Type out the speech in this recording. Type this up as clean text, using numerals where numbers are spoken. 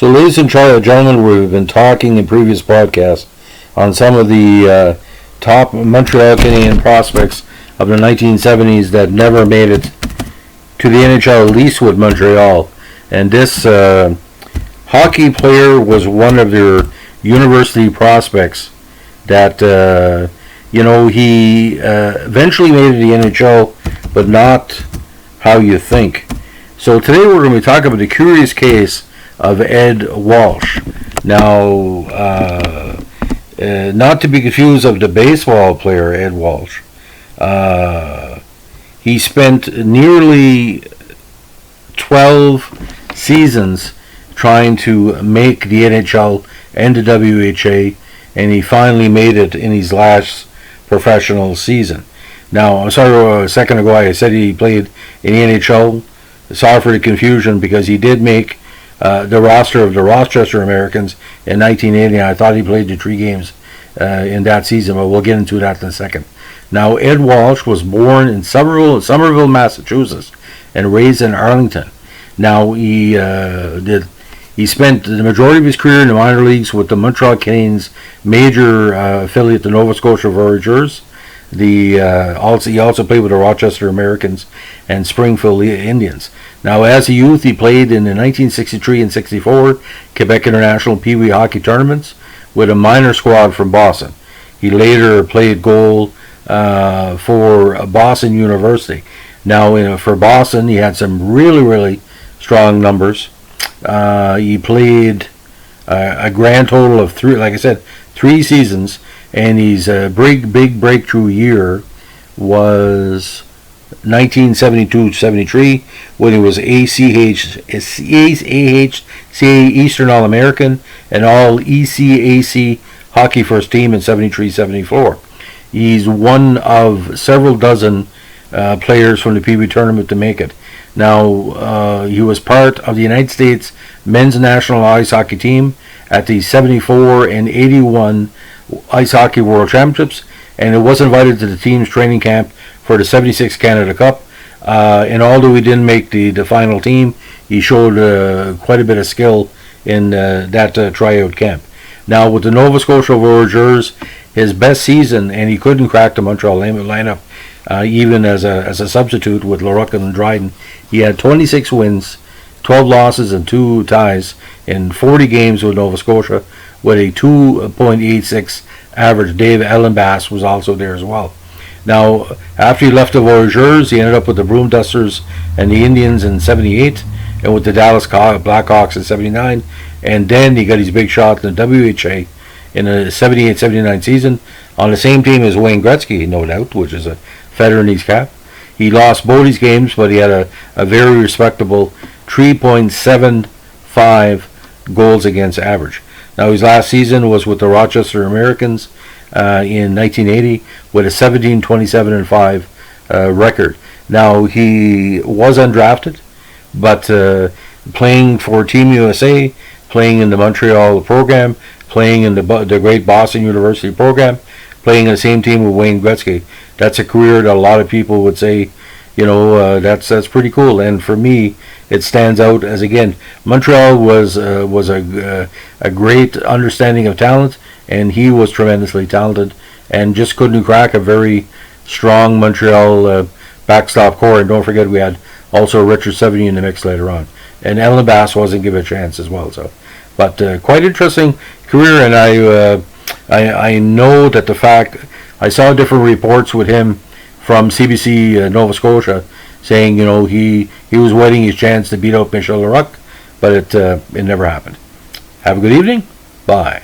So, ladies and gentlemen, we've been talking in previous podcasts on some of the top Montreal Canadian prospects of the 1970s that never made it to the NHL, at least with Montreal. And this hockey player was one of their university prospects that, he eventually made it to the NHL, but not how you think. So today we're going to be talking about the curious case of Ed Walsh. Now, not to be confused of the baseball player Ed Walsh. He spent nearly 12 seasons trying to make the NHL and the WHA, and he finally made it in his last professional season. Now, I'm sorry, a second ago I said he played in the NHL. Sorry for the confusion, because he did make the roster of the Rochester Americans in 1980. I thought he played the 3 games in that season, but we'll get into that in a second. Now, Ed Walsh was born in Somerville, Massachusetts, and raised in Arlington. Now, he spent the majority of his career in the minor leagues with the Montreal Canadiens' major affiliate, the Nova Scotia Voyageurs. He also played with the Rochester Americans and Springfield Indians. Now, as a youth, he played in the 1963 and 64 Quebec International Pee Wee hockey tournaments with a minor squad from Boston. He later played goal for Boston University. Now, for Boston, he had some really strong numbers. He played a grand total of 3 seasons. And his big breakthrough year was 1972-73, when he was AHCA Eastern All-American and All ECAC Hockey First Team in 73-74. He's one of several dozen players from the Pee Wee tournament to make it. Now, he was part of the United States men's national ice hockey team at the 74 and 81 Ice Hockey World Championships, and it was invited to the team's training camp for the 76 Canada Cup. And although he didn't make the final team, he showed quite a bit of skill in that tryout camp. Now, with the Nova Scotia Voyageurs, his best season, and he couldn't crack the Montreal lineup, even as a substitute with LaRocque and Dryden. He had 26 wins, 12 losses, and 2 ties in 40 games with Nova Scotia, with a 2.86 average. Dave Ellenbass was also there as well. Now, after he left the Voyageurs, he ended up with the Broom Dusters and the Indians in 78, and with the Dallas Blackhawks in 79, and then he got his big shot in the WHA in the 78-79 season on the same team as Wayne Gretzky, no doubt, which is a feather in his cap. He lost both his games, but he had a very respectable 3.75 goals against average. Now, his last season was with the Rochester Americans in 1980 with a 17-27-5 record. Now, he was undrafted, but playing for Team USA, playing in the Montreal program, playing in the great Boston University program, playing in the same team with Wayne Gretzky, that's a career that a lot of people would say, that's pretty cool. And for me, it stands out as, again, Montreal was a great understanding of talent, and he was tremendously talented, and just couldn't crack a very strong Montreal backstop core. And don't forget, we had also Richard Sevigny in the mix later on, and Ellen Bass wasn't given a chance as well. So, but quite interesting career, and I know that the fact I saw different reports with him from CBC Nova Scotia, saying he was waiting his chance to beat out Michel Larocque, but it never happened. Have a good evening. Bye.